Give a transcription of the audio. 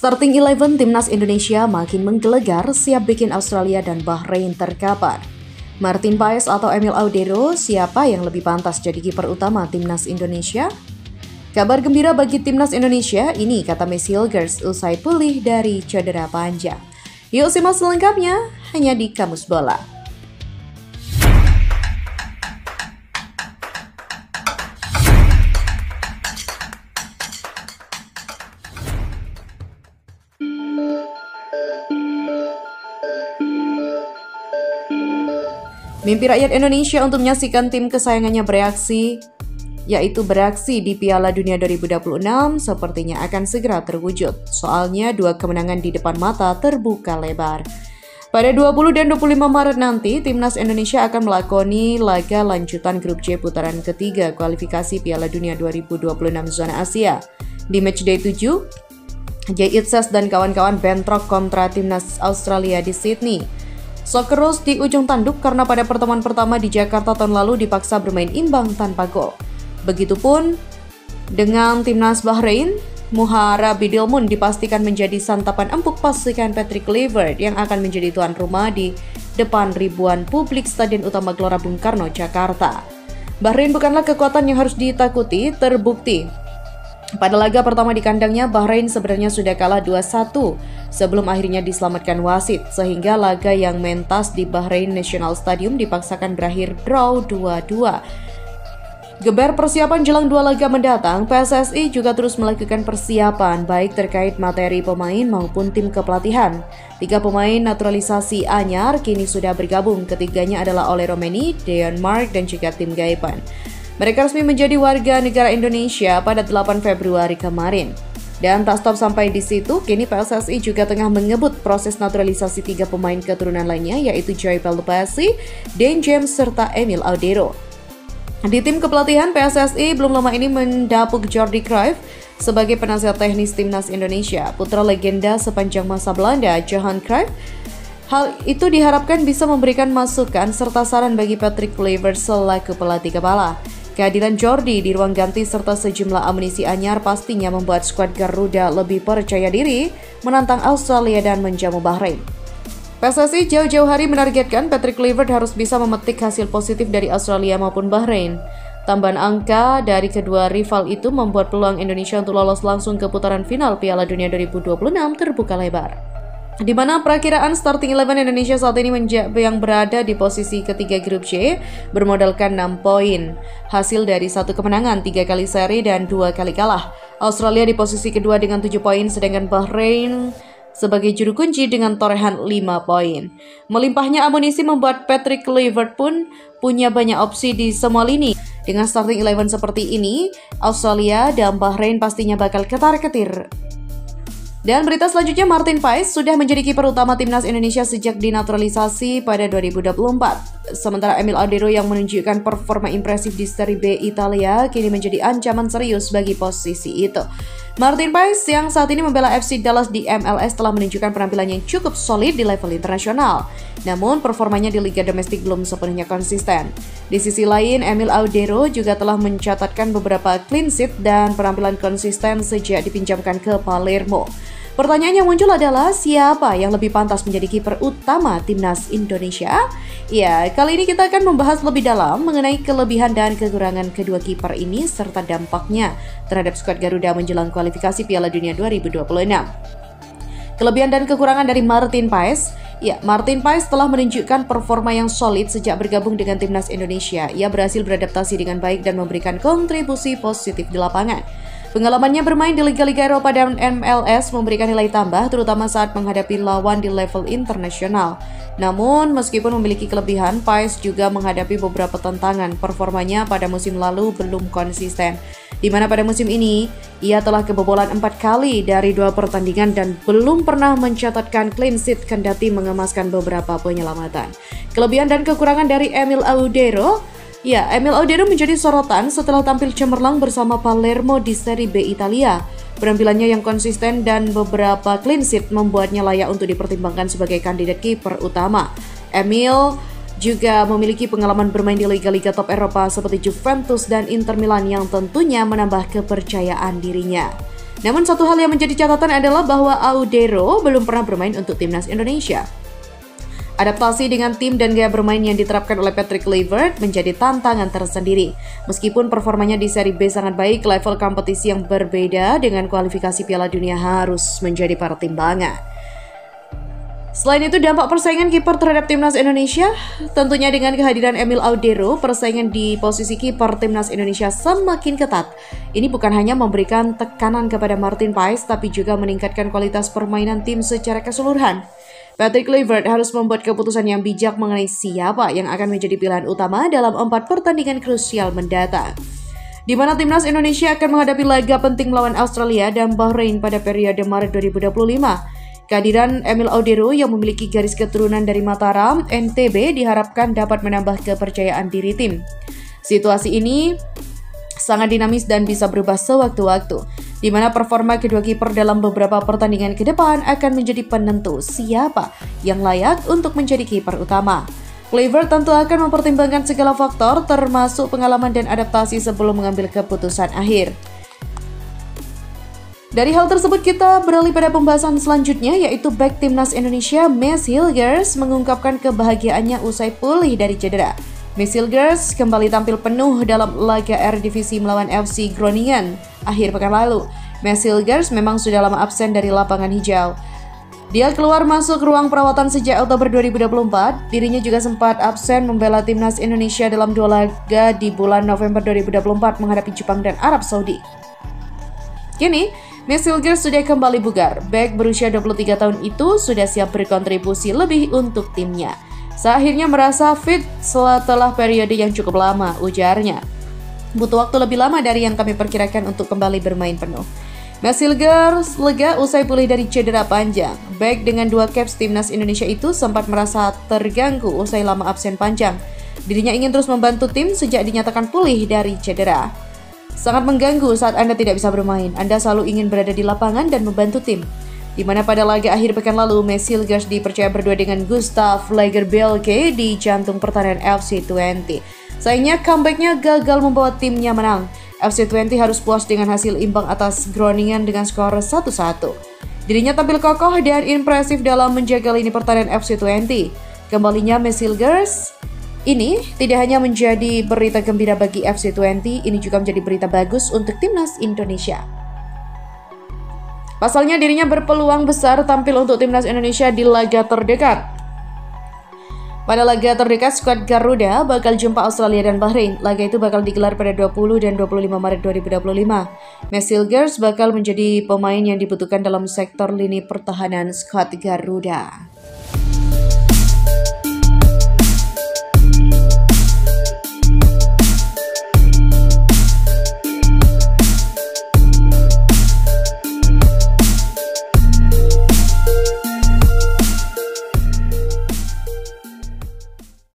Starting 11 Timnas Indonesia makin menggelegar siap bikin Australia dan Bahrain terkapar. Martin Paes atau Emil Audero, siapa yang lebih pantas jadi kiper utama Timnas Indonesia? Kabar gembira bagi Timnas Indonesia, ini kata Messi Hilgers usai pulih dari cedera panjang. Yuk simak selengkapnya, hanya di Kamus Bola. Mimpi rakyat Indonesia untuk menyaksikan tim kesayangannya beraksi di Piala Dunia 2026 sepertinya akan segera terwujud. Soalnya dua kemenangan di depan mata terbuka lebar. Pada 20 dan 25 Maret nanti, Timnas Indonesia akan melakoni laga lanjutan grup C putaran ketiga kualifikasi Piala Dunia 2026 zona Asia. Di matchday 7, Jay Itzes dan kawan-kawan bentrok kontra Timnas Australia di Sydney. Socceroos di ujung tanduk karena pada pertemuan pertama di Jakarta tahun lalu dipaksa bermain imbang tanpa gol. Begitupun dengan Timnas Bahrain, Muhara Bidilmun dipastikan menjadi santapan empuk pasukan Patrick Kluivert yang akan menjadi tuan rumah di depan ribuan publik Stadion Utama Gelora Bung Karno, Jakarta. Bahrain bukanlah kekuatan yang harus ditakuti, terbukti pada laga pertama di kandangnya, Bahrain sebenarnya sudah kalah 2-1 sebelum akhirnya diselamatkan wasit, sehingga laga yang mentas di Bahrain National Stadium dipaksakan berakhir draw 2-2. Geber persiapan jelang dua laga mendatang, PSSI juga terus melakukan persiapan baik terkait materi pemain maupun tim kepelatihan. 3 pemain naturalisasi anyar kini sudah bergabung, ketiganya adalah Ole Romeni, Deon Mark, dan juga Tim Gaipan. Mereka resmi menjadi warga negara Indonesia pada 8 Februari kemarin. Dan tak stop sampai di situ, kini PSSI juga tengah mengebut proses naturalisasi 3 pemain keturunan lainnya, yaitu Joy Pelupasi, Dan James, serta Emil Audero. Di tim kepelatihan, PSSI belum lama ini mendapuk Jordi Cruijff sebagai penasihat teknis Timnas Indonesia. Putra legenda sepanjang masa Belanda, Johan Cruijff, hal itu diharapkan bisa memberikan masukan serta saran bagi Patrick Kluivert selaku pelatih kepala. Kehadiran Jordi di ruang ganti serta sejumlah amunisi anyar pastinya membuat skuad Garuda lebih percaya diri menantang Australia dan menjamu Bahrain. PSSI jauh-jauh hari menargetkan Patrick Kluivert harus bisa memetik hasil positif dari Australia maupun Bahrain. Tambahan angka dari kedua rival itu membuat peluang Indonesia untuk lolos langsung ke putaran final Piala Dunia 2026 terbuka lebar. Di mana perakiraan starting 11 Indonesia saat ini yang berada di posisi ketiga grup C bermodalkan 6 poin. Hasil dari 1 kemenangan, 3 kali seri, dan 2 kali kalah. Australia di posisi kedua dengan 7 poin, sedangkan Bahrain sebagai juru kunci dengan torehan 5 poin. Melimpahnya amunisi membuat Patrick Kluivert pun punya banyak opsi di semua lini. Dengan starting 11 seperti ini, Australia dan Bahrain pastinya bakal ketar-ketir. Dan berita selanjutnya, Martin Paes sudah menjadi kiper utama Timnas Indonesia sejak dinaturalisasi pada 2024. Sementara Emil Audero yang menunjukkan performa impresif di Serie B Italia kini menjadi ancaman serius bagi posisi itu. Martin Paes yang saat ini membela FC Dallas di MLS telah menunjukkan penampilan yang cukup solid di level internasional. Namun performanya di liga domestik belum sepenuhnya konsisten. Di sisi lain, Emil Audero juga telah mencatatkan beberapa clean sheet dan penampilan konsisten sejak dipinjamkan ke Palermo. Pertanyaan yang muncul adalah siapa yang lebih pantas menjadi kiper utama Timnas Indonesia? Ya, kali ini kita akan membahas lebih dalam mengenai kelebihan dan kekurangan kedua kiper ini serta dampaknya terhadap skuad Garuda menjelang kualifikasi Piala Dunia 2026. Kelebihan dan kekurangan dari Martin Paes. Ya, Martin Paes telah menunjukkan performa yang solid sejak bergabung dengan Timnas Indonesia. Ia berhasil beradaptasi dengan baik dan memberikan kontribusi positif di lapangan. Pengalamannya bermain di liga-liga Eropa dan MLS memberikan nilai tambah terutama saat menghadapi lawan di level internasional. Namun, meskipun memiliki kelebihan, Paes juga menghadapi beberapa tantangan. Performanya pada musim lalu belum konsisten, di mana pada musim ini ia telah kebobolan 4 kali dari 2 pertandingan dan belum pernah mencatatkan clean sheet kendati mengemaskan beberapa penyelamatan. Kelebihan dan kekurangan dari Emil Audero. Ya, Emil Audero menjadi sorotan setelah tampil cemerlang bersama Palermo di Serie B Italia. Penampilannya yang konsisten dan beberapa clean sheet membuatnya layak untuk dipertimbangkan sebagai kandidat kiper utama. Emil juga memiliki pengalaman bermain di liga-liga top Eropa seperti Juventus dan Inter Milan yang tentunya menambah kepercayaan dirinya. Namun satu hal yang menjadi catatan adalah bahwa Audero belum pernah bermain untuk timnas Indonesia. Adaptasi dengan tim dan gaya bermain yang diterapkan oleh Patrick Kluivert menjadi tantangan tersendiri. Meskipun performanya di Seri B sangat baik, level kompetisi yang berbeda dengan kualifikasi Piala Dunia harus menjadi pertimbangan. Selain itu, dampak persaingan kiper terhadap timnas Indonesia, tentunya dengan kehadiran Emil Audero, persaingan di posisi kiper timnas Indonesia semakin ketat. Ini bukan hanya memberikan tekanan kepada Martin Paes, tapi juga meningkatkan kualitas permainan tim secara keseluruhan. Patrick Kluivert harus membuat keputusan yang bijak mengenai siapa yang akan menjadi pilihan utama dalam 4 pertandingan krusial mendatang, di mana timnas Indonesia akan menghadapi laga penting melawan Australia dan Bahrain pada periode Maret 2025. Kehadiran Emil Audero yang memiliki garis keturunan dari Mataram, NTB diharapkan dapat menambah kepercayaan diri tim. Situasi ini sangat dinamis dan bisa berubah sewaktu-waktu, di mana performa kedua kiper dalam beberapa pertandingan ke depan akan menjadi penentu siapa yang layak untuk menjadi kiper utama. Kluivert tentu akan mempertimbangkan segala faktor termasuk pengalaman dan adaptasi sebelum mengambil keputusan akhir. Dari hal tersebut kita beralih pada pembahasan selanjutnya, yaitu bek timnas Indonesia Mads Hilgers mengungkapkan kebahagiaannya usai pulih dari cedera. Mads Hilgers kembali tampil penuh dalam laga Eredivisie melawan FC Groningen akhir pekan lalu. Mads Hilgers memang sudah lama absen dari lapangan hijau. Dia keluar masuk ruang perawatan sejak Oktober 2024. Dirinya juga sempat absen membela timnas Indonesia dalam 2 laga di bulan November 2024 menghadapi Jepang dan Arab Saudi. Kini, Mads Hilgers sudah kembali bugar. Bek berusia 23 tahun itu sudah siap berkontribusi lebih untuk timnya. Seakhirnya merasa fit setelah periode yang cukup lama, ujarnya. Butuh waktu lebih lama dari yang kami perkirakan untuk kembali bermain penuh. Mads Hilgers lega usai pulih dari cedera panjang. Bek dengan 2 caps timnas Indonesia itu sempat merasa terganggu usai lama absen panjang. Dirinya ingin terus membantu tim sejak dinyatakan pulih dari cedera. Sangat mengganggu saat Anda tidak bisa bermain. Anda selalu ingin berada di lapangan dan membantu tim. Di mana pada laga akhir pekan lalu, Mads Hilgers dipercaya berdua dengan Gustav Lagerbielke di jantung pertahanan FC20. Sayangnya comeback-nya gagal membawa timnya menang. FC20 harus puas dengan hasil imbang atas Groningen dengan skor 1-1. Dirinya tampil kokoh dan impresif dalam menjaga lini pertahanan FC20. Kembalinya Mads Hilgers ini tidak hanya menjadi berita gembira bagi FC20, ini juga menjadi berita bagus untuk timnas Indonesia. Pasalnya dirinya berpeluang besar tampil untuk timnas Indonesia di laga terdekat. Pada laga terdekat, skuad Garuda bakal jumpa Australia dan Bahrain. Laga itu bakal digelar pada 20 dan 25 Maret 2025. Mads Hilgers bakal menjadi pemain yang dibutuhkan dalam sektor lini pertahanan skuad Garuda.